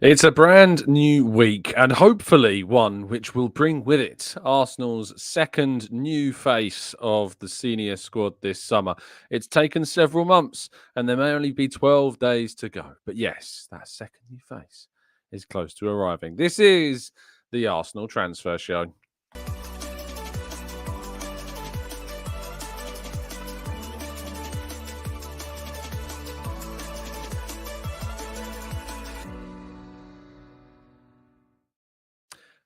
It's a brand new week, and hopefully one which will bring with it Arsenal's second new face of the senior squad this summer. It's taken several months, and there may only be 12 days to go. But yes, that second new face is close to arriving. This is the Arsenal Transfer Show.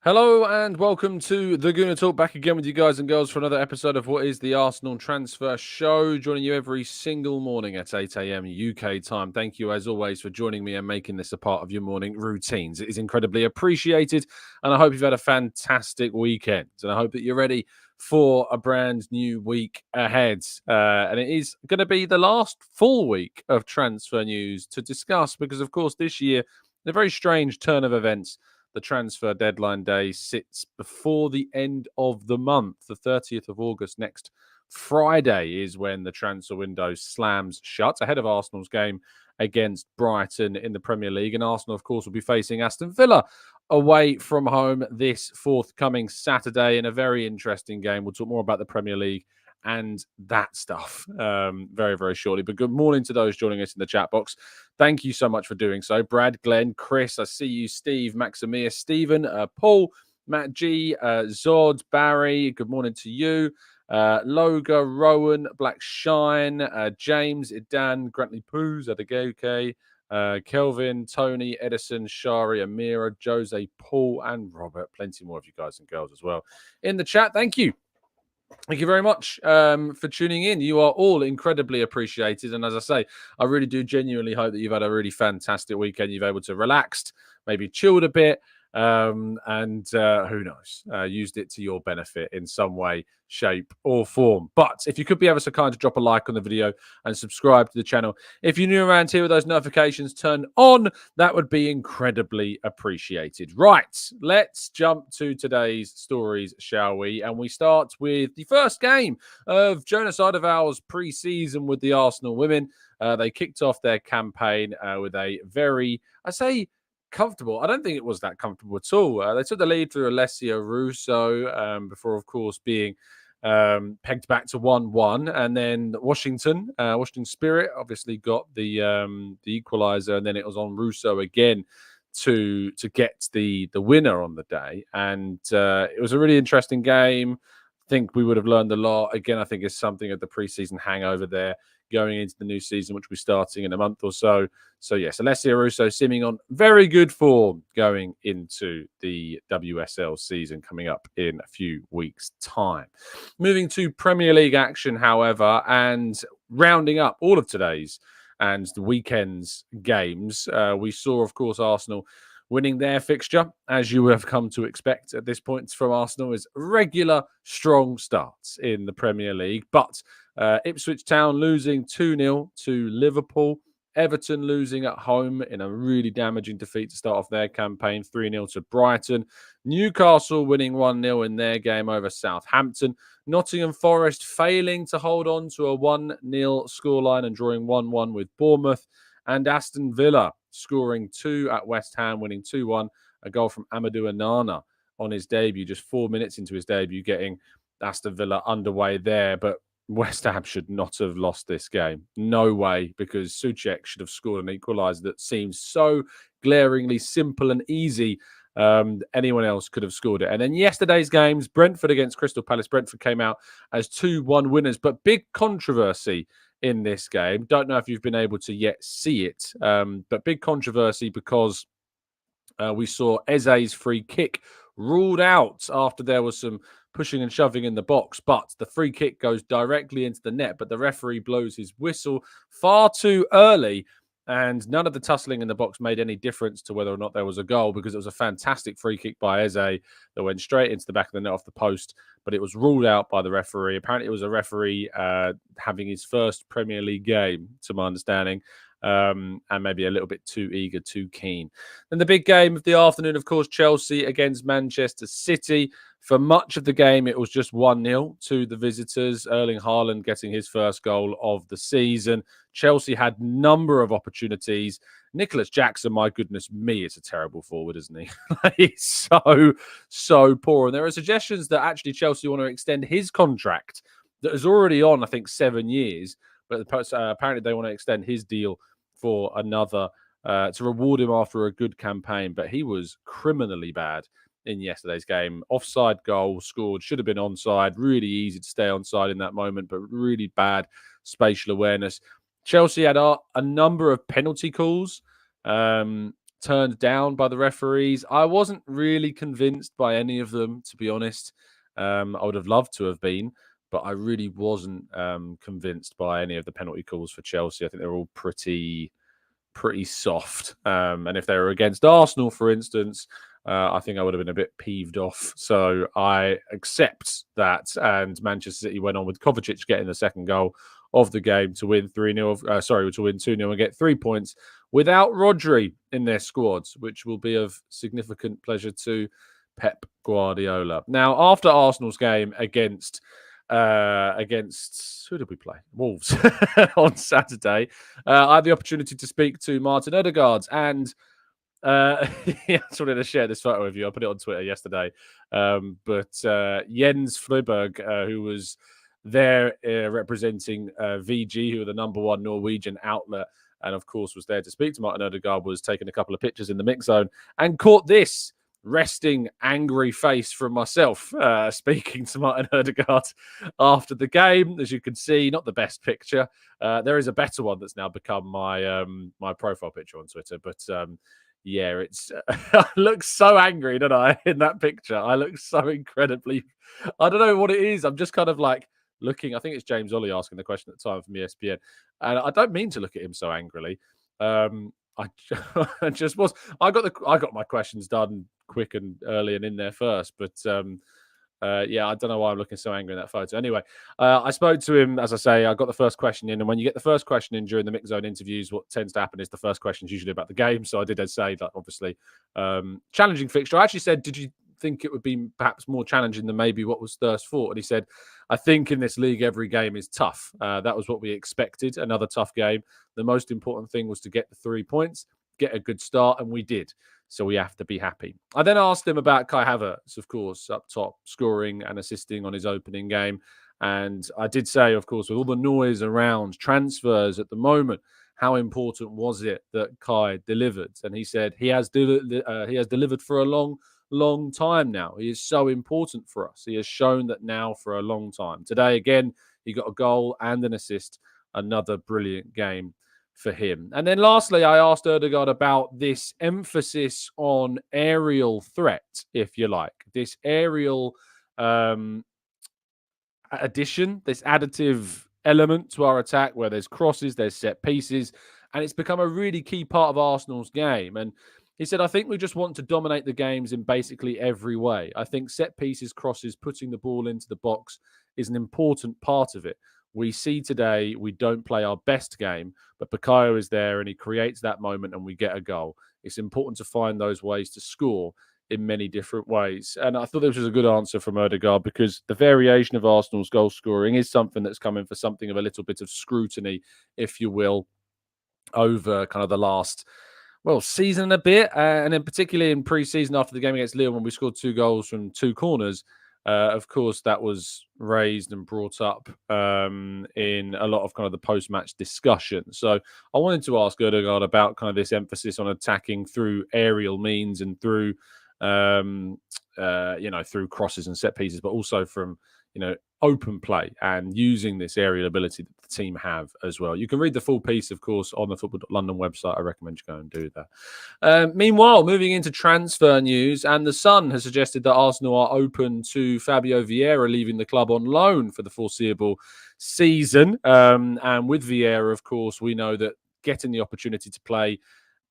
Hello and welcome to the Gooner Talk. Back again with you guys and girls for another episode of what is the Arsenal Transfer Show. Joining you every single morning at 8 a.m. UK time. Thank you as always for joining me and making this a part of your morning routines. It is incredibly appreciated, and I hope you've had a fantastic weekend. And I hope that you're ready for a brand new week ahead. And it is going to be the last full week of transfer news to discuss because, of course, this year, a very strange turn of events. The transfer deadline day sits before the end of the month. The 30th of August, next Friday, is when the transfer window slams shut ahead of Arsenal's game against Brighton in the Premier League. And Arsenal, of course, will be facing Aston Villa away from home this forthcoming Saturday in a very interesting game. We'll talk more about the Premier League and that stuff very, very shortly. But good morning to those joining us in the chat box. Thank you so much for doing so. Brad, Glenn, Chris, I see you, Steve, Maximia, Stephen, Paul, Matt G, Zod, Barry, good morning to you. Loga, Rowan, Black Shine, James, Idan, Grantley Poos, Adegoke, Kelvin, Tony, Edison, Shari, Amira, Jose, Paul, and Robert. Plenty more of you guys and girls as well in the chat. Thank you. Thank you very much for tuning in. You are all incredibly appreciated. And as I say, I really do genuinely hope that you've had a really fantastic weekend. You've been able to relax, maybe chilled a bit, and who knows, used it to your benefit in some way, shape, or form. But if you could be ever so kind to drop a like on the video and subscribe to the channel. If you're new around here with those notifications turned on, that would be incredibly appreciated. Right, let's jump to today's stories, shall we? And we start with the first game of Jonas Eidevall's pre-season with the Arsenal women. They kicked off their campaign with a very, comfortable. I don't think it was that comfortable at all. They took the lead through Alessia Russo before, of course, being pegged back to 1-1, and then Washington Spirit obviously got the equaliser, and then it was on Russo again to get the winner on the day. And it was a really interesting game. I think we would have learned a lot. Again, I think it's something of the preseason hangover there going into the new season, which will be starting in a month or so. So yes, Alessia Russo seeming on very good form going into the WSL season coming up in a few weeks' time. Moving to Premier League action, however, and rounding up all of today's and the weekend's games, we saw, of course, Arsenal winning their fixture, as you have come to expect at this point from Arsenal, is regular, strong starts in the Premier League. But Ipswich Town losing 2-0 to Liverpool. Everton losing at home in a really damaging defeat to start off their campaign, 3-0 to Brighton. Newcastle winning 1-0 in their game over Southampton. Nottingham Forest failing to hold on to a 1-0 scoreline and drawing 1-1 with Bournemouth. And Aston Villa scoring 2 at West Ham, winning 2-1. A goal from Amadou Onana on his debut, just 4 minutes into his debut, getting Aston Villa underway there. But West Ham should not have lost this game. No way, because Souček should have scored an equaliser that seems so glaringly simple and easy. Anyone else could have scored it. And then yesterday's games, Brentford against Crystal Palace. Brentford came out as 2-1 winners, but big controversy in this game. Don't know if you've been able to yet see it, but big controversy because we saw Eze's free kick ruled out after there was some pushing and shoving in the box, but the free kick goes directly into the net, but the referee blows his whistle far too early, and none of the tussling in the box made any difference to whether or not there was a goal, because it was a fantastic free kick by Eze that went straight into the back of the net off the post, but it was ruled out by the referee. Apparently it was a referee having his first Premier League game, to my understanding, and maybe a little bit too eager, too keen. Then the big game of the afternoon, of course, Chelsea against Manchester City. For much of the game, it was just 1-0 to the visitors. Erling Haaland getting his first goal of the season. Chelsea had a number of opportunities. Nicholas Jackson, my goodness me, it's a terrible forward, isn't he? He's so poor. And there are suggestions that actually Chelsea want to extend his contract that is already on, I think, 7 years. But apparently they want to extend his deal for another, to reward him after a good campaign. But he was criminally bad in yesterday's game. Offside goal scored, should have been onside. Really easy to stay onside in that moment, but really bad spatial awareness. Chelsea had a number of penalty calls turned down by the referees. I wasn't really convinced by any of them, to be honest. I would have loved to have been, but I really wasn't convinced by any of the penalty calls for Chelsea. I think they're all pretty soft. And if they were against Arsenal, for instance, I think I would have been a bit peeved off. So I accept that. And Manchester City went on with Kovacic getting the second goal of the game to win 3-0. To win 2-0 and get 3 points without Rodri in their squads, which will be of significant pleasure to Pep Guardiola. Now, after Arsenal's game against who did we play? Wolves on Saturday. I had the opportunity to speak to Martin Odegaard, and I just wanted to share this photo with you. I put it on Twitter yesterday. But Jens Frøberg, who was there representing VG, who are the number one Norwegian outlet, and of course was there to speak to Martin Odegaard, was taking a couple of pictures in the mix zone and caught this resting angry face from myself speaking to Martin Odegaard after the game. As you can see, not the best picture. There is a better one that's now become my my profile picture on Twitter, but yeah, it's I look so angry, don't I, in that picture? I look so incredibly, I don't know what it is. I'm just kind of like looking, I think it's James Ollie asking the question at the time from ESPN, and I don't mean to look at him so angrily. I just was. I got my questions done quick and early and in there first, but yeah, I don't know why I'm looking so angry in that photo. Anyway, I spoke to him, as I say, I got the first question in, and when you get the first question in during the mix zone interviews, what tends to happen is the first question is usually about the game. So I did say that, obviously, challenging fixture. I actually said, did you think it would be perhaps more challenging than maybe what was Thirst thought? And he said, I think in this league, every game is tough. That was what we expected, another tough game. The most important thing was to get the 3 points, get a good start, and we did. So we have to be happy. I then asked him about Kai Havertz, of course, up top, scoring and assisting on his opening game. And I did say, of course, with all the noise around transfers at the moment, how important was it that Kai delivered? And he said he has delivered for a long time now. He is so important for us. He has shown that now for a long time. Today, again, he got a goal and an assist. Another brilliant game for him. And then lastly, I asked Odegaard about this emphasis on aerial threat, if you like, this aerial addition, this additive element to our attack where there's crosses, there's set pieces, and it's become a really key part of Arsenal's game. And he said, I think we just want to dominate the games in basically every way. I think set pieces, crosses, putting the ball into the box is an important part of it. We see today we don't play our best game, but Bukayo is there and he creates that moment and we get a goal. It's important to find those ways to score in many different ways. And I thought this was a good answer from Odegaard, because the variation of Arsenal's goal scoring is something that's coming for something of a little bit of scrutiny, if you will, over kind of the last season and a bit, and then particularly in pre-season after the game against Lille when we scored 2 goals from 2 corners. Of course, that was raised and brought up in a lot of kind of the post-match discussion. So I wanted to ask Odegaard about kind of this emphasis on attacking through aerial means and through, through crosses and set pieces, but also from, open play and using this aerial ability that the team have as well. You can read the full piece, of course, on the Football.London website. I recommend you go and do that. Meanwhile, moving into transfer news, and the Sun has suggested that Arsenal are open to Fabio Vieira leaving the club on loan for the foreseeable season. And with Vieira, of course, we know that getting the opportunity to play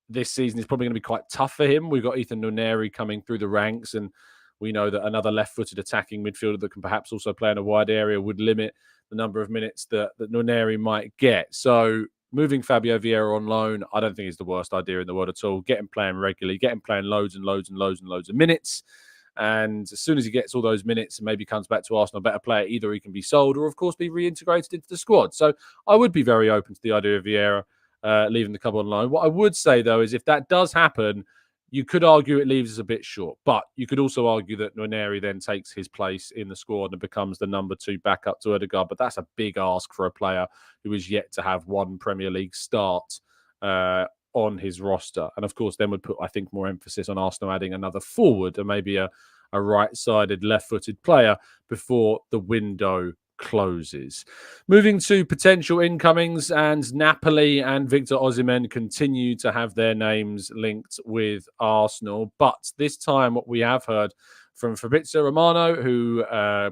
this season is probably going to be quite tough for him. We've got Ethan Nwaneri coming through the ranks, and we know that another left-footed attacking midfielder that can perhaps also play in a wide area would limit the number of minutes that Nwaneri might get. So moving Fabio Vieira on loan, I don't think is the worst idea in the world at all. Get him playing regularly, get him playing loads and loads and loads and loads of minutes. And as soon as he gets all those minutes and maybe comes back to Arsenal a better player, either he can be sold or, of course, be reintegrated into the squad. So I would be very open to the idea of Vieira leaving the club on loan. What I would say, though, is if that does happen, you could argue it leaves us a bit short, but you could also argue that Nwaneri then takes his place in the squad and becomes the number 2 backup to Odegaard. But that's a big ask for a player who is yet to have one Premier League start on his roster. And of course, then would put, I think, more emphasis on Arsenal adding another forward and maybe a right-sided, left-footed player before the window closes. Moving to potential incomings, and Napoli and Victor Osimhen continue to have their names linked with Arsenal. But this time, what we have heard from Fabrizio Romano, who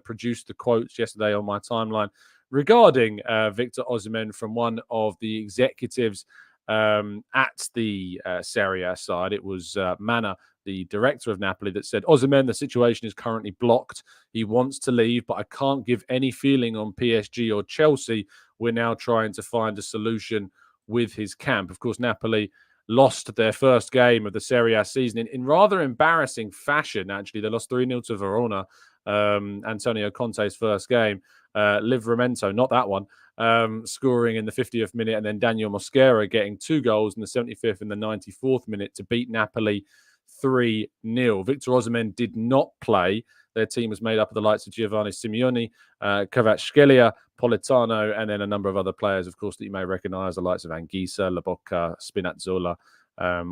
produced the quotes yesterday on my timeline regarding Victor Osimhen from one of the executives at the Serie A side. It was Mana, the director of Napoli, that said, Osimhen, the situation is currently blocked. He wants to leave, but I can't give any feeling on PSG or Chelsea. We're now trying to find a solution with his camp. Of course, Napoli lost their first game of the Serie A season in rather embarrassing fashion, actually. They lost 3-0 to Verona, Antonio Conte's first game. Livramento, not that one, scoring in the 50th minute, and then Daniel Mosquera getting 2 goals in the 75th and the 94th minute to beat Napoli 3-0. Victor Osimhen did not play. Their team was made up of the likes of Giovanni Simeone, Kvaratskhelia, Politano, and then a number of other players, of course, that you may recognise, the likes of Anguissa, Lobotka, Spinazzola,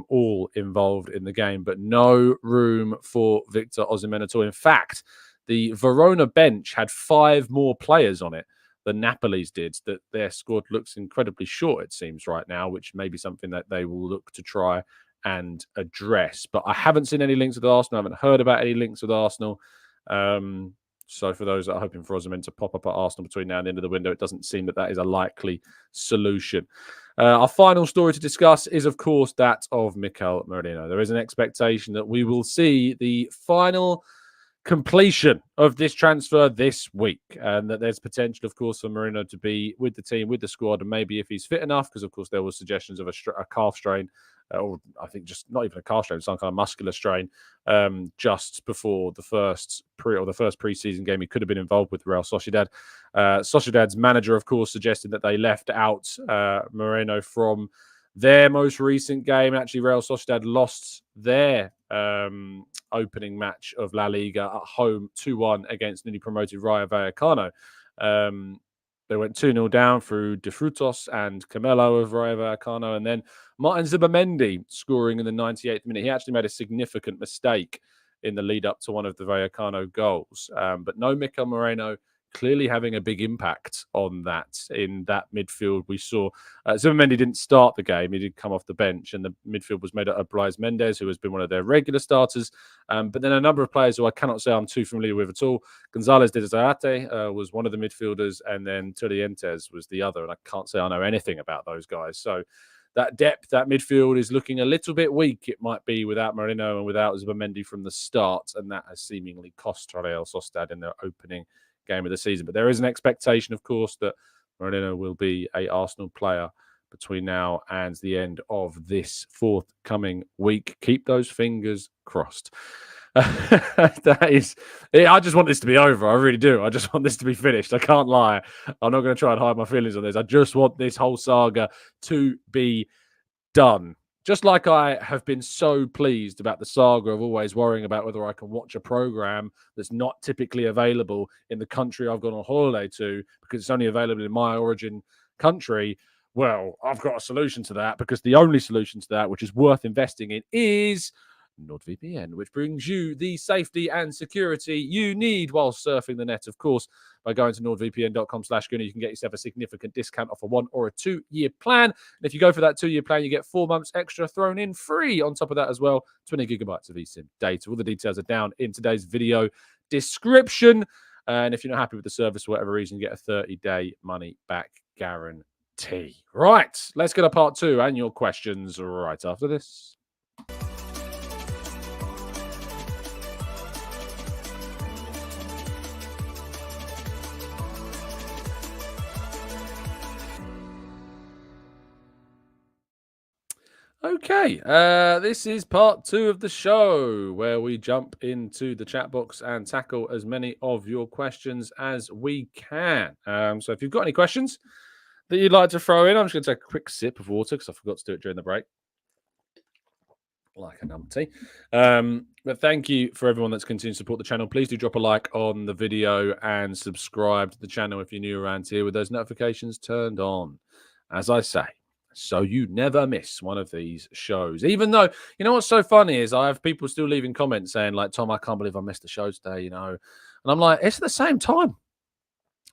all involved in the game, but no room for Victor Osimhen at all. In fact, the Verona bench had 5 more players on it than Napoli's did. That their squad looks incredibly short, it seems, right now, which may be something that they will look to try and address. But I haven't seen any links with Arsenal. I haven't heard about any links with Arsenal. So for those that are hoping for Osimhen to pop up at Arsenal between now and the end of the window, it doesn't seem that is a likely solution. Our final story to discuss is, of course, that of Mikel Merino. There is an expectation that we will see the final completion of this transfer this week, and that there's potential, of course, for Merino to be with the team, with the squad, and maybe if he's fit enough, because of course there were suggestions of a calf strain, or I think just not even a calf strain, some kind of muscular strain, just before the first pre-season game he could have been involved with Real Sociedad. Sociedad's manager, of course, suggested that they left out Merino from their most recent game. Actually, Real Sociedad lost their opening match of La Liga at home 2-1 against newly promoted Rayo Vallecano. They went 2-0 down through De Frutos and Camelo of Rayo Vallecano, and then Martin Zubamendi scoring in the 98th minute. He actually made a significant mistake in the lead up to one of the Vallecano goals. But no Mikel Merino, clearly having a big impact on that in that midfield. We saw Zubamendi didn't start the game. He did come off the bench, and the midfield was made up of Blaise Mendes, who has been one of their regular starters. But then a number of players who I cannot say I'm too familiar with at all. González de Zárate was one of the midfielders, and then Turrientes was the other. And I can't say I know anything about those guys. So that depth, that midfield is looking a little bit weak, it might be, without Merino and without Zubamendi from the start. And that has seemingly cost Real Sociedad in their opening game of the season. But there is an expectation, of course, that Merino will be a Arsenal player between now and the end of this forthcoming week. Keep those fingers crossed. That is it. I just want this to be over. I really do. I just want this to be finished. I can't lie. I'm not going to try and hide my feelings on this. I just want this whole saga to be done. Just like I have been so pleased about the saga of always worrying about whether I can watch a program that's not typically available in the country I've gone on holiday to because it's only available in my origin country. Well, I've got a solution to that, because the only solution to that, which is worth investing in, is NordVPN, which brings you the safety and security you need while surfing the net. Of course, by going to nordvpn.com/Gooner, you can get yourself a significant discount off a 1 or a 2-year plan. And if you go for that 2-year plan, you get 4 months extra thrown in free on top of that as well. 20 gigabytes of eSIM data. All the details are down in today's video description. And if you're not happy with the service for whatever reason, you get a 30-day money-back guarantee. Right, let's get to part 2 and your questions right after this. Okay, this is part 2 of the show, where we jump into the chat box and tackle as many of your questions as we can. So if you've got any questions, that you'd like to throw in? I'm just going to take a quick sip of water because I forgot to do it during the break. Like a numpty. But thank you for everyone that's continued to support the channel. Please do drop a like on the video and subscribe to the channel if you're new around here with those notifications turned on. As I say, so you never miss one of these shows. Even though, you know what's so funny is I have people still leaving comments saying like, Tom, I can't believe I missed the show today, you know. And I'm like, it's at the same time.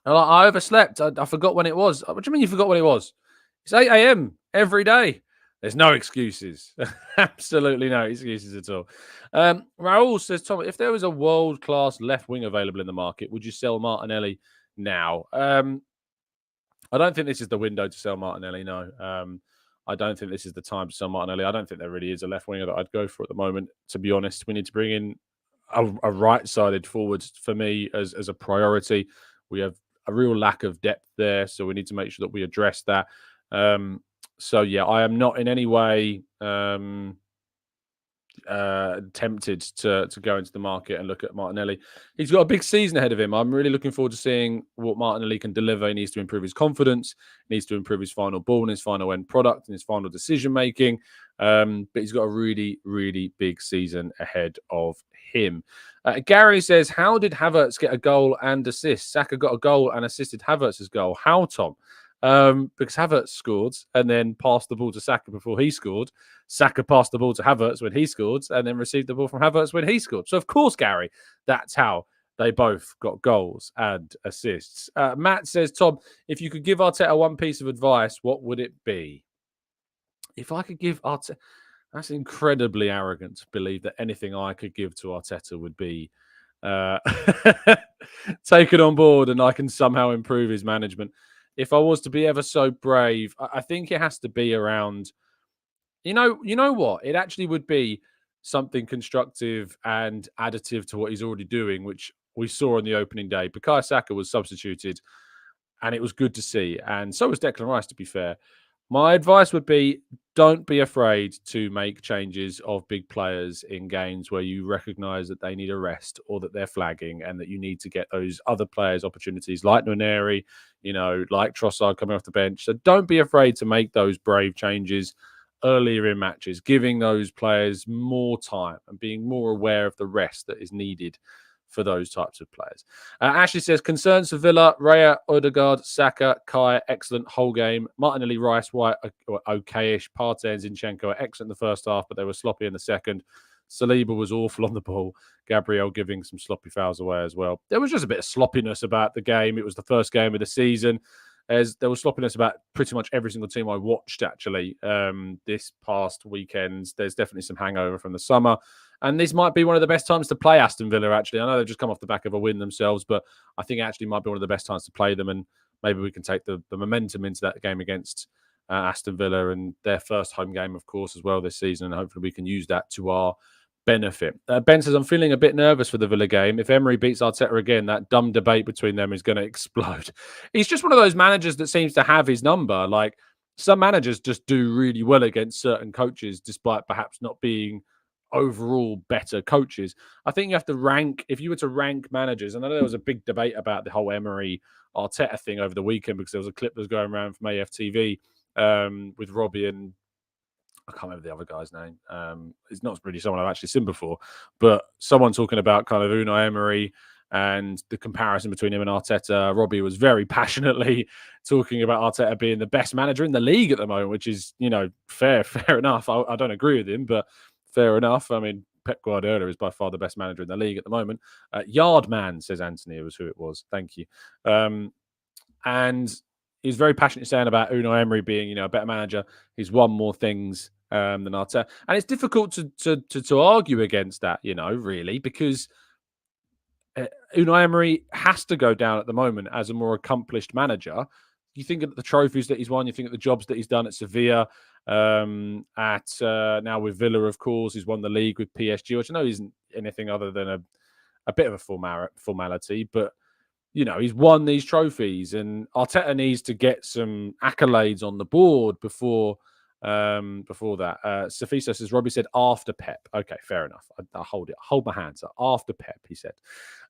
And I overslept. I forgot when it was. What do you mean you forgot when it was? It's 8 a.m. every day. There's no excuses. Absolutely no excuses at all. Raul says, Tom, if there was a world-class left wing available in the market, would you sell Martinelli now? I don't think this is the window to sell Martinelli, no. I don't think this is the time to sell Martinelli. I don't think there really is a left winger that I'd go for at the moment, to be honest. We need to bring in a right-sided forward for me as a priority. We have a real lack of depth there, so we need to make sure that we address that. So yeah, I am not in any way tempted to go into the market and look at Martinelli. He's got a big season ahead of him. I'm really looking forward to seeing what Martinelli can deliver. He needs to improve his confidence, he needs to improve his final ball and his final end product and his final decision making. But he's got a really, really big season ahead of him. Gary says, how did Havertz get a goal and assist? Saka got a goal and assisted Havertz's goal. How, Tom? Because Havertz scored and then passed the ball to Saka before he scored. Saka passed the ball to Havertz when he scored and then received the ball from Havertz when he scored. So, of course, Gary, that's how they both got goals and assists. Matt says, Tom, if you could give Arteta one piece of advice, what would it be? If I could give Arteta... That's incredibly arrogant to believe that anything I could give to Arteta would be taken on board and I can somehow improve his management. If I was to be ever so brave, I think it has to be around, you know what? It actually would be something constructive and additive to what he's already doing, which we saw on the opening day. Bukayo Saka was substituted, and it was good to see. And so was Declan Rice, to be fair. My advice would be, don't be afraid to make changes of big players in games where you recognise that they need a rest or that they're flagging and that you need to get those other players opportunities like Nwaneri, like Trossard coming off the bench. So don't be afraid to make those brave changes earlier in matches, giving those players more time and being more aware of the rest that is needed for those types of players. Ashley says, concerns for Villa, Raya, Odegaard, Saka, Kai, excellent whole game. Martinelli, Rice, White, okay-ish. Partey and Zinchenko are excellent in the first half, but they were sloppy in the second. Saliba was awful on the ball. Gabriel giving some sloppy fouls away as well. There was just a bit of sloppiness about the game. It was the first game of the season. There was sloppiness about pretty much every single team I watched, actually, this past weekend. There's definitely some hangover from the summer. And this might be one of the best times to play Aston Villa, actually. I know they've just come off the back of a win themselves, but I think it actually might be one of the best times to play them. And maybe we can take the momentum into that game against Aston Villa and their first home game, of course, as well this season. And hopefully we can use that to our benefit. Ben says, I'm feeling a bit nervous for the Villa game. If Emery beats Arteta again, that dumb debate between them is going to explode. He's just one of those managers that seems to have his number. Like, some managers just do really well against certain coaches, despite perhaps not being overall better coaches. I think you have to rank, if you were to rank managers, and I know there was a big debate about the whole Emery Arteta thing over the weekend because there was a clip that was going around from AFTV with Robbie and I can't remember the other guy's name. It's not really someone I've actually seen before, but someone talking about kind of Unai Emery and the comparison between him and Arteta. Robbie was very passionately talking about Arteta being the best manager in the league at the moment, which is, fair enough. I don't agree with him, but fair enough. I mean, Pep Guardiola is by far the best manager in the league at the moment. Yardman, says Anthony, was who it was. Thank you. And he's very passionate saying about Unai Emery being, a better manager. He's won more things than Arteta. And it's difficult to argue against that, really, because Unai Emery has to go down at the moment as a more accomplished manager. You think of the trophies that he's won, you think of the jobs that he's done at Sevilla, now with Villa, of course. He's won the league with PSG, which I know isn't anything other than a bit of a formality, but he's won these trophies, and Arteta needs to get some accolades on the board before that. Safisa says, Robbie said after Pep. Okay, fair enough. I hold my hands up. After Pep, he said.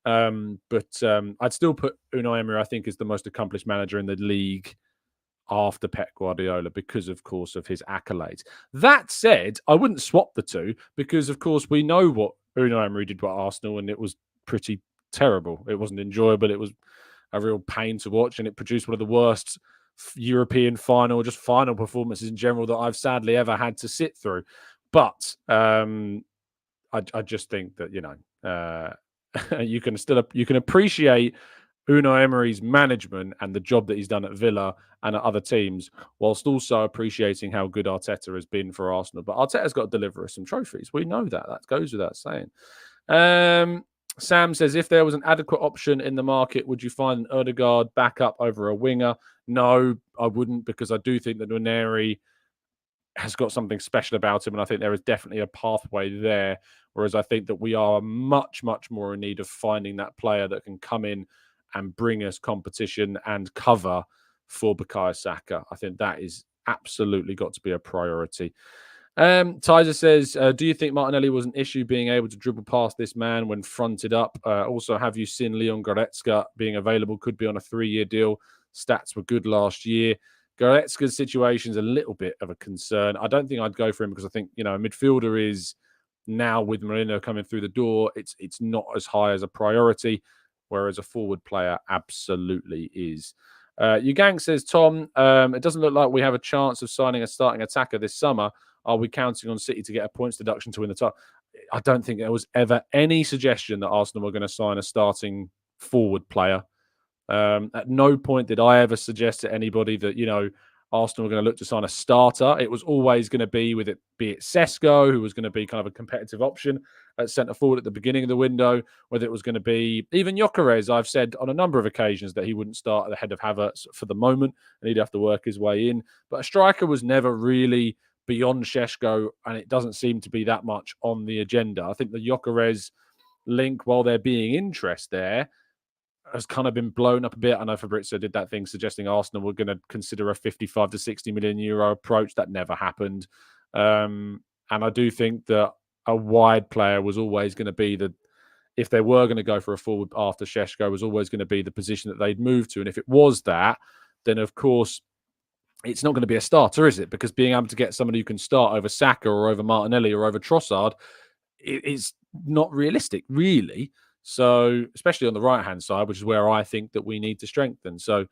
But I'd still put Unai Emery, I think, is the most accomplished manager in the league after Pep Guardiola because, of course, of his accolades. That said, I wouldn't swap the two because, of course, we know what Unai Emery did with Arsenal, and it was pretty terrible. It wasn't enjoyable. It was a real pain to watch, and it produced one of the worst European final performances in general that I've sadly ever had to sit through. But I just think that you can appreciate Unai Emery's management and the job that he's done at Villa and at other teams, whilst also appreciating how good Arteta has been for Arsenal. But Arteta's got to deliver us some trophies. We know that. That goes without saying. Sam says, if there was an adequate option in the market, would you find an Odegaard backup over a winger? No, I wouldn't, because I do think that Nwaneri has got something special about him, and I think there is definitely a pathway there. Whereas I think that we are much, much more in need of finding that player that can come in and bring us competition and cover for Bukayo Saka. I think that is absolutely got to be a priority. Tizer says, do you think Martinelli was an issue being able to dribble past this man when fronted up? Also, have you seen Leon Goretzka being available? Could be on a 3-year deal. Stats were good last year. Goretzka's situation is a little bit of a concern. I don't think I'd go for him because I think, a midfielder is now, with Merino coming through the door, it's not as high as a priority, whereas a forward player absolutely is. Ugang says, Tom, it doesn't look like we have a chance of signing a starting attacker this summer. Are we counting on City to get a points deduction to win the title? I don't think there was ever any suggestion that Arsenal were going to sign a starting forward player. At no point did I ever suggest to anybody that, Arsenal were going to look to sign a starter. It was always going to be it Sesko, who was going to be kind of a competitive option at centre forward at the beginning of the window, whether it was going to be even Gyökeres. I've said on a number of occasions that he wouldn't start at the head of Havertz for the moment, and he'd have to work his way in. But a striker was never really beyond Sesko, and it doesn't seem to be that much on the agenda. I think the Gyökeres link, while there being interest there, has kind of been blown up a bit. I know Fabrizio did that thing suggesting Arsenal were going to consider a 55 to 60 million euro approach. That never happened. And I do think that a wide player was always going to be if they were going to go for a forward after Sesko, was always going to be the position that they'd move to. And if it was that, then of course it's not going to be a starter, is it? Because being able to get somebody who can start over Saka or over Martinelli or over Trossard is not realistic, really. So, especially on the right-hand side, which is where I think that we need to strengthen. So,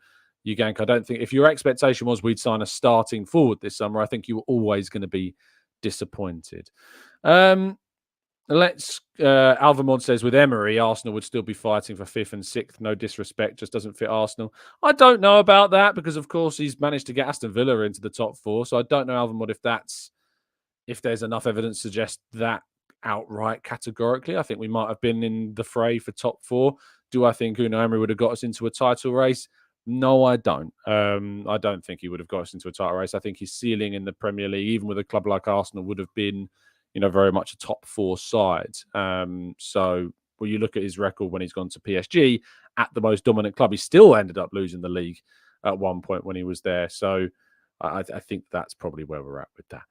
Ugank, I don't think if your expectation was we'd sign a starting forward this summer, I think you were always going to be disappointed. Alvamod says, with Emery, Arsenal would still be fighting for 5th and 6th. No disrespect, just doesn't fit Arsenal. I don't know about that because, of course, he's managed to get Aston Villa into the top 4. So I don't know, Alvamod, if there's enough evidence to suggest that outright categorically. I think we might have been in the fray for top 4. Do I think Unai Emery would have got us into a title race? No, I don't. I don't think he would have got us into a title race. I think his ceiling in the Premier League, even with a club like Arsenal, would have been, very much a top 4 side. So when you look at his record when he's gone to PSG at the most dominant club, he still ended up losing the league at one point when he was there. So I think that's probably where we're at with that.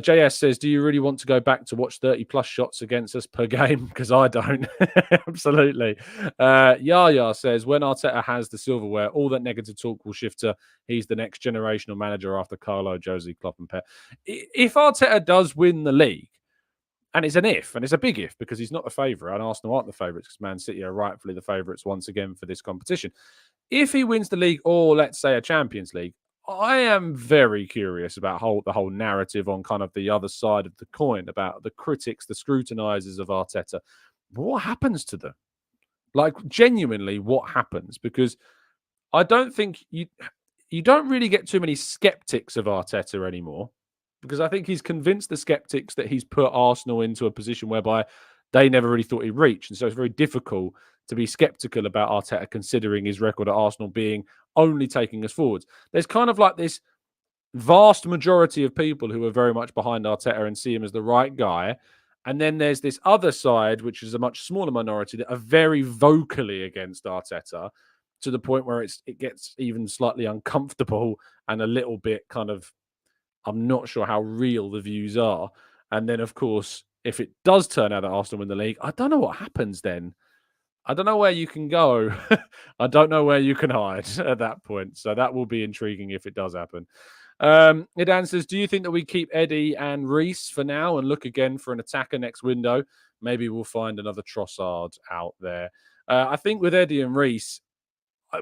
JS says, do you really want to go back to watch 30 plus shots against us per game? Because I don't. Absolutely. Yaya says, when Arteta has the silverware, all that negative talk will shift to he's the next generational manager after Carlo, Jose, Klopp and Pep. If Arteta does win the league, and it's an if, and it's a big if, because he's not the favourite, and Arsenal aren't the favourites, because Man City are rightfully the favourites once again for this competition. If he wins the league, or let's say a Champions League, I am very curious about the whole narrative on kind of the other side of the coin, about the critics, the scrutinizers of Arteta. What happens to them? Like, genuinely, what happens? Because I don't think you don't really get too many skeptics of Arteta anymore, because I think he's convinced the skeptics that he's put Arsenal into a position whereby they never really thought he'd reach. And so it's very difficult to be skeptical about Arteta, considering his record at Arsenal being only taking us forwards. There's kind of like this vast majority of people who are very much behind Arteta and see him as the right guy. And then there's this other side, which is a much smaller minority, that are very vocally against Arteta, to the point where it gets even slightly uncomfortable and a little bit kind of, I'm not sure how real the views are. And then, of course, if it does turn out that Arsenal win the league, I don't know what happens then. I don't know where you can go. I don't know where you can hide at that point. So that will be intriguing if it does happen. It answers, do you think that we keep Eddie and Reece for now and look again for an attacker next window? Maybe we'll find another Trossard out there. I think with Eddie and Reece,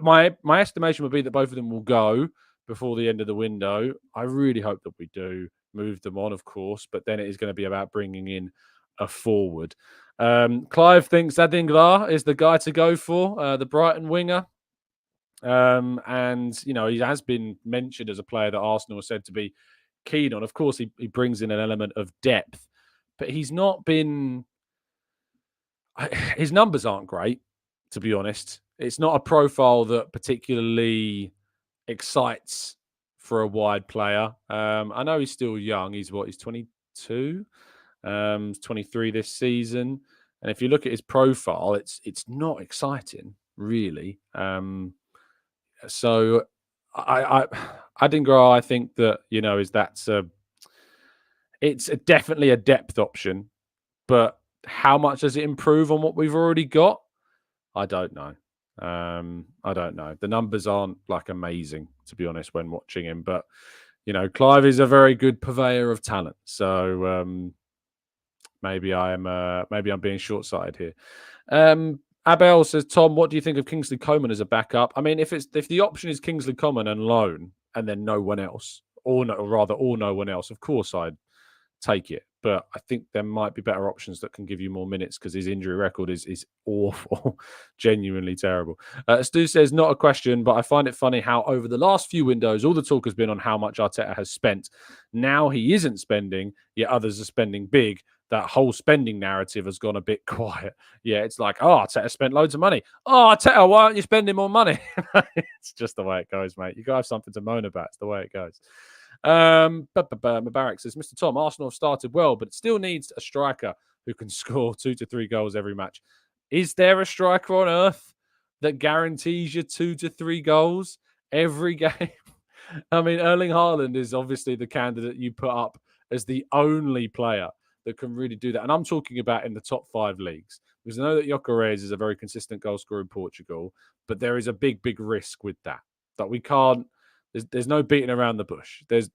my estimation would be that both of them will go before the end of the window. I really hope that we do move them on, of course, but then it is going to be about bringing in a forward. Clive thinks Adingra is the guy to go for, the Brighton winger. And, he has been mentioned as a player that Arsenal are said to be keen on. Of course, he brings in an element of depth, but he's not been... His numbers aren't great, to be honest. It's not a profile that particularly excites for a wide player. I know he's still young. He's 22, 23 this season. And if you look at his profile, it's not exciting, really. So Adingra, I think that, it's definitely a depth option, but how much does it improve on what we've already got? I don't know. I don't know. The numbers aren't amazing, to be honest, when watching him. But Clive is a very good purveyor of talent. So maybe I'm being short-sighted here. Abel says, Tom, what do you think of Kingsley Coman as a backup? I mean, if the option is Kingsley Coman and loan, and then no one else, or no one else, of course I'd take it. But I think there might be better options that can give you more minutes because his injury record is awful, genuinely terrible. Stu says, not a question, but I find it funny how over the last few windows, all the talk has been on how much Arteta has spent. Now he isn't spending, yet others are spending big. That whole spending narrative has gone a bit quiet. Yeah, it's like, Arteta spent loads of money. Arteta, why aren't you spending more money? It's just the way it goes, mate. You got to have something to moan about. It's the way it goes. Mubarak says, Mr. Tom, Arsenal have started well, but it still needs a striker who can score 2 to 3 goals every match. Is there a striker on earth that guarantees you 2 to 3 goals every game? I mean, Erling Haaland is obviously the candidate you put up as the only player that can really do that. And I'm talking about in the top 5 leagues. Because I know that Gyökeres is a very consistent goal scorer in Portugal, but there is a big, big risk with that. That we can't... There's no beating around the bush. There's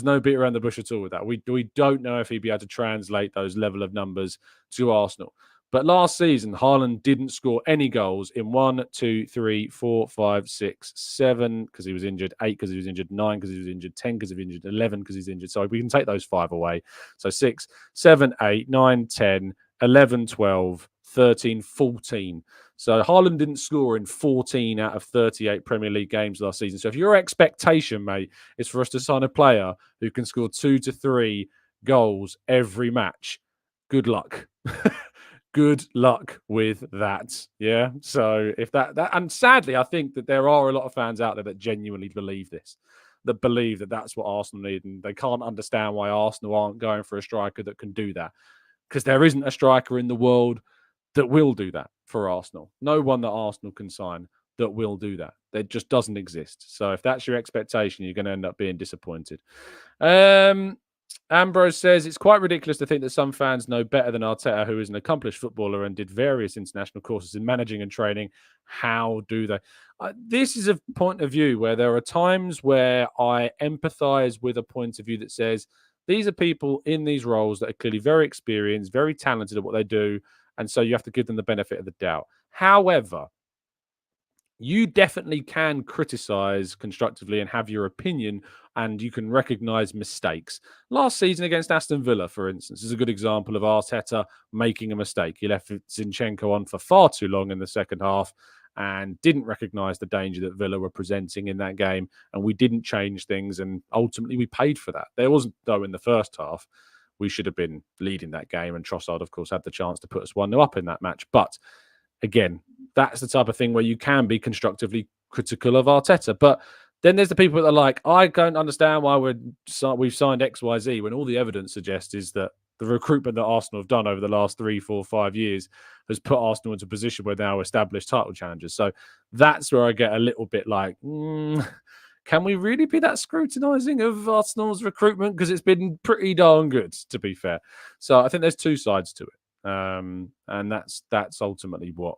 no beat around the bush at all with that. We don't know if he'd be able to translate those level of numbers to Arsenal. But last season, Haaland didn't score any goals in 1, 2, 3, 4, 5, 6, 7 because he was injured, 8 because he was injured, 9 because he was injured, 10 because he was injured, 11 because he's injured. So we can take those 5 away. So 6, 7, 8, 9, 10, 11, 12, 13, 14. So Haaland didn't score in 14 out of 38 Premier League games last season. So if your expectation, mate, is for us to sign a player who can score 2 to 3 goals every match, good luck. Good luck with that. Yeah. So if that, and sadly, I think that there are a lot of fans out there that genuinely believe this, that believe that that's what Arsenal need. And they can't understand why Arsenal aren't going for a striker that can do that. Because there isn't a striker in the world that will do that for Arsenal. No one that Arsenal can sign that will do that. There just doesn't exist. So if that's your expectation, you're going to end up being disappointed. Ambrose says, it's quite ridiculous to think that some fans know better than Arteta, who is an accomplished footballer and did various international courses in managing and training. How do they? This is a point of view where there are times where I empathize with a point of view that says, these are people in these roles that are clearly very experienced, very talented at what they do, and so you have to give them the benefit of the doubt. However, you definitely can criticize constructively and have your opinion, and you can recognize mistakes. Last season against Aston Villa, for instance, is a good example of Arteta making a mistake. He left Zinchenko on for far too long in the second half and didn't recognize the danger that Villa were presenting in that game, and we didn't change things, and ultimately we paid for that. There wasn't, though, in the first half. We should have been leading that game, and Trossard, of course, had the chance to put us 1-0 up in that match. But again, that's the type of thing where you can be constructively critical of Arteta. But then there's the people that are like, I don't understand why we've signed XYZ when all the evidence suggests is that the recruitment that Arsenal have done over the last 3, 4, 5 years has put Arsenal into a position where they're now established title challengers. So that's where I get a little bit like, can we really be that scrutinising of Arsenal's recruitment? Because it's been pretty darn good, to be fair. So I think there's 2 sides to it. And that's ultimately what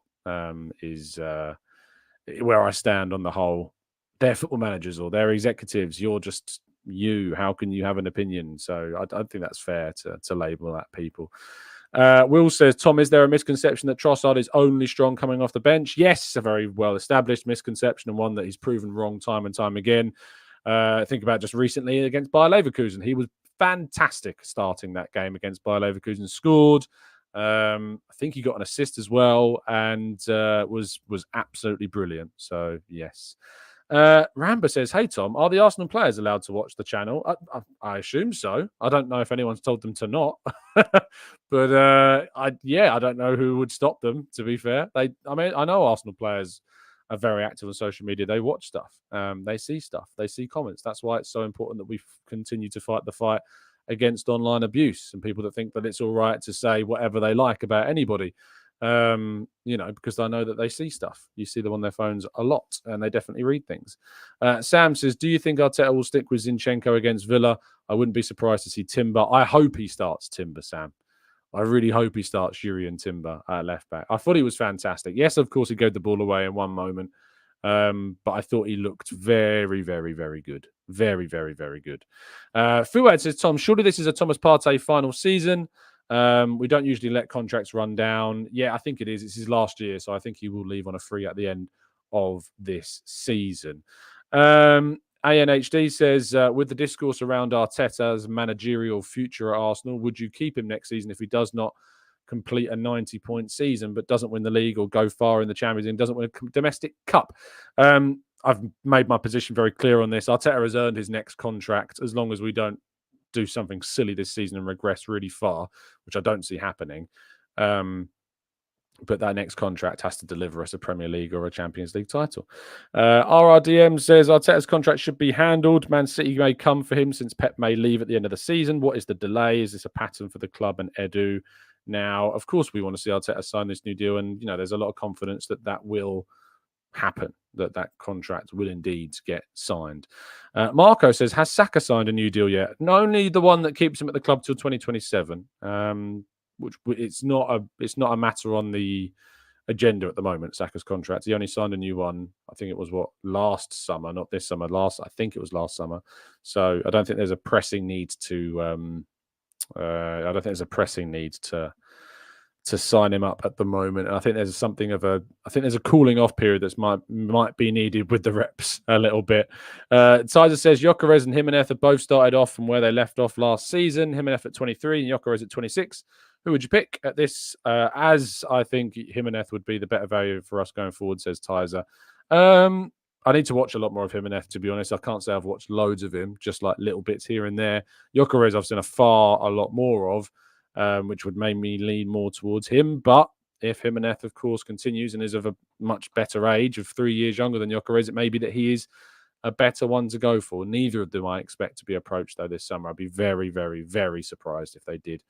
is where I stand on the whole. They're football managers or they're executives. You're just you. How can you have an opinion? So I don't think that's fair to label that people. Will says, Tom, is there a misconception that Trossard is only strong coming off the bench? Yes, a very well-established misconception and one that he's proven wrong time and time again. Think about just recently against Bayer Leverkusen. He was fantastic starting that game against Bayer Leverkusen, scored. I think he got an assist as well and was absolutely brilliant. So, yes. Ramba says, hey, Tom, are the Arsenal players allowed to watch the channel? I assume so. I don't know if anyone's told them to not. But, I don't know who would stop them, to be fair. I know Arsenal players are very active on social media. They watch stuff. They see stuff. They see comments. That's why it's so important that we continue to fight the fight against online abuse and people that think that it's all right to say whatever they like about anybody. Because I know that they see stuff. You see them on their phones a lot, and they definitely read things. Sam says, do you think Arteta will stick with Zinchenko against Villa? I wouldn't be surprised to see Timber. I hope he starts Timber, Sam. I really hope he starts Yuri and Timber at left back. I thought he was fantastic. Yes, of course, he gave the ball away in one moment. But I thought he looked very, very, very good. Very, very, very good. Fuad says, Tom, surely this is a Thomas Partey final season. We don't usually let contracts run down. Yeah, I think it is. It's his last year, so I think he will leave on a free at the end of this season. ANHD says, with the discourse around Arteta's managerial future at Arsenal, would you keep him next season if he does not complete a 90-point season but doesn't win the league or go far in the Champions League and doesn't win a domestic cup? I've made my position very clear on this. Arteta has earned his next contract as long as we don't do something silly this season and regress really far, which I don't see happening. But that next contract has to deliver us a Premier League or a Champions League title. RRDM says Arteta's contract should be handled. Man City may come for him since Pep may leave at the end of the season. What is the delay? Is this a pattern for the club and Edu? Now, of course, we want to see Arteta sign this new deal. And, there's a lot of confidence that will happen, that contract will indeed get signed. Marco says, has Saka signed a new deal yet? Not only the one that keeps him at the club till 2027. Which it's not a matter on the agenda at the moment. Saka's contract. He only signed a new one. I think it was last summer, not this summer. I think it was last summer. So I don't think there's a pressing need to. To sign him up at the moment. And I think there's there's a cooling off period that might be needed with the reps a little bit. Tizer says Gyökeres and Jimenez have both started off from where they left off last season. Jimenez at 23 and Gyökeres at 26. Who would you pick at this? As I think Jimenez would be the better value for us going forward, says Tizer. I need to watch a lot more of Jimenez, to be honest. I can't say I've watched loads of him, just like little bits here and there. Gyökeres I've seen a lot more of, which would make me lean more towards him. But if Jimenez, of course, continues and is of a much better age, of 3 years younger than Gyökeres, it may be that he is a better one to go for. Neither of them I expect to be approached, though, this summer. I'd be very, very, very surprised if they did.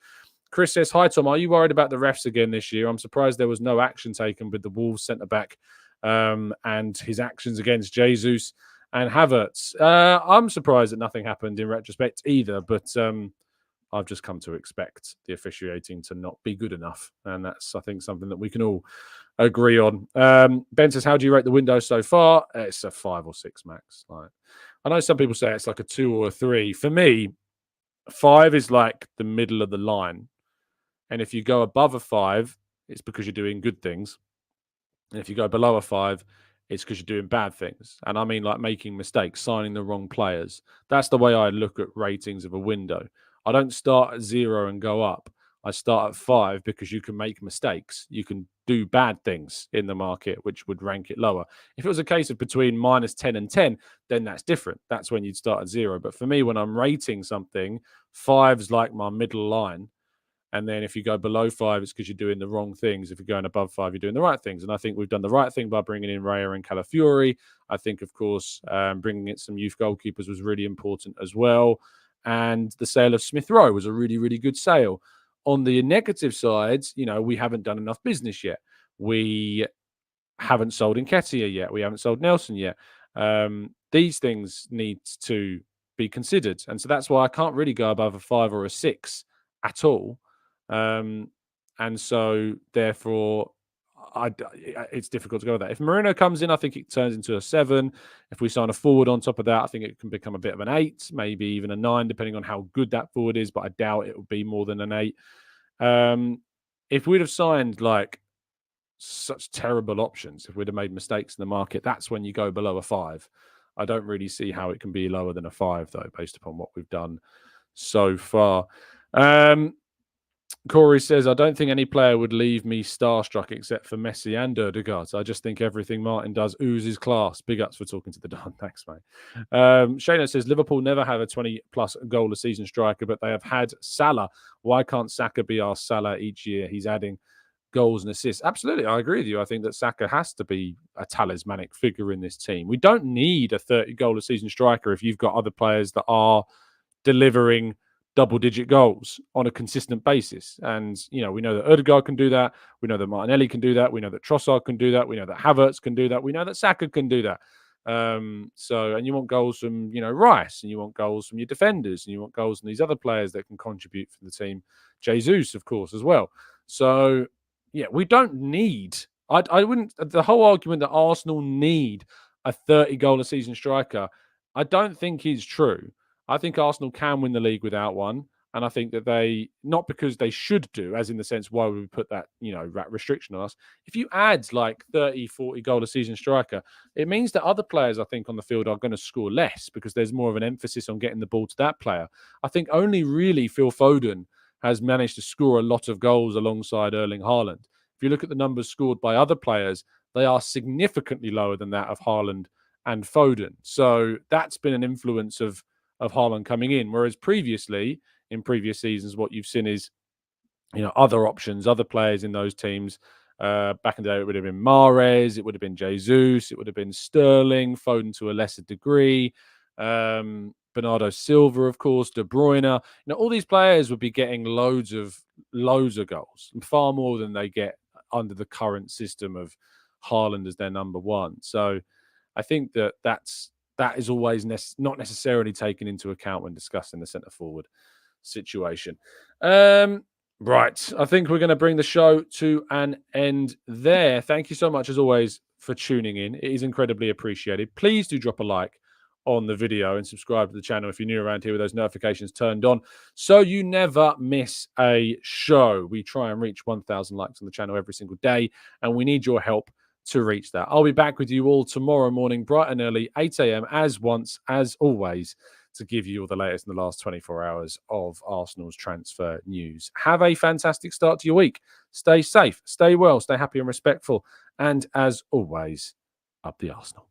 Chris says, hi, Tom. Are you worried about the refs again this year? I'm surprised there was no action taken with the Wolves centre-back and his actions against Jesus and Havertz. I'm surprised that nothing happened in retrospect either, but I've just come to expect the officiating to not be good enough. And that's, I think, something that we can all agree on. Ben says, how do you rate the window so far? It's a 5 or 6 max. I know some people say it's like a 2 or a 3. For me, 5 is like the middle of the line. And if you go above a 5, it's because you're doing good things. And if you go below a 5, it's because you're doing bad things. And I mean like making mistakes, signing the wrong players. That's the way I look at ratings of a window. I don't start at 0 and go up. I start at 5 because you can make mistakes. You can do bad things in the market, which would rank it lower. If it was a case of between -10 and 10, then that's different. That's when you'd start at 0. But for me, when I'm rating something, 5's like my middle line. And then if you go below 5, it's because you're doing the wrong things. If you're going above 5, you're doing the right things. And I think we've done the right thing by bringing in Raya and Calafiori. I think, of course, bringing in some youth goalkeepers was really important as well. And the sale of Smith Rowe was a really, really good sale. On the negative sides, we haven't done enough business yet. We haven't sold Nketiah yet. We haven't sold Nelson yet. These things need to be considered. And so that's why I can't really go above a 5 or a 6 at all. And so, therefore, it's difficult to go with that. If Merino comes in, I think it turns into a 7. If we sign a forward on top of that, I think it can become a bit of an 8, maybe even a 9, depending on how good that forward is. But I doubt it will be more than an 8. If we'd have signed like such terrible options, if we'd have made mistakes in the market, that's when you go below a 5. I don't really see how it can be lower than a 5, though, based upon what we've done so far. Corey says, I don't think any player would leave me starstruck except for Messi and Odegaard. So I just think everything Martin does oozes class. Big ups for talking to the Don. Thanks, mate. Shayna says, Liverpool never have a 20-plus goal a season striker, but they have had Salah. Why can't Saka be our Salah each year? He's adding goals and assists. Absolutely, I agree with you. I think that Saka has to be a talismanic figure in this team. We don't need a 30-goal a season striker if you've got other players that are delivering double-digit goals on a consistent basis. And, we know that Odegaard can do that. We know that Martinelli can do that. We know that Trossard can do that. We know that Havertz can do that. We know that Saka can do that. And you want goals from, Rice, and you want goals from your defenders, and you want goals from these other players that can contribute for the team. Jesus, of course, as well. So, yeah, we don't need... I wouldn't... The whole argument that Arsenal need a 30-goal a season striker, I don't think is true. I think Arsenal can win the league without one. And I think that they, not because they should do, as in the sense, why would we put that, restriction on us? If you add like 30, 40 goal a season striker, it means that other players, I think, on the field are going to score less because there's more of an emphasis on getting the ball to that player. I think only really Phil Foden has managed to score a lot of goals alongside Erling Haaland. If you look at the numbers scored by other players, they are significantly lower than that of Haaland and Foden. So that's been an influence of Haaland coming in. Whereas previously, in previous seasons, what you've seen is, other options, other players in those teams. Back in the day, it would have been Mahrez, it would have been Jesus, it would have been Sterling, Foden to a lesser degree, Bernardo Silva, of course, De Bruyne. All these players would be getting loads of goals, far more than they get under the current system of Haaland as their number one. So I think that is always not necessarily taken into account when discussing the centre forward situation. Right. I think we're going to bring the show to an end there. Thank you so much, as always, for tuning in. It is incredibly appreciated. Please do drop a like on the video and subscribe to the channel if you're new around here with those notifications turned on so you never miss a show. We try and reach 1,000 likes on the channel every single day, and we need your help to reach that. I'll be back with you all tomorrow morning, bright and early, 8 a.m. as always, to give you all the latest in the last 24 hours of Arsenal's transfer news. Have a fantastic start to your week. Stay safe, stay well, stay happy and respectful. And as always, up the Arsenal.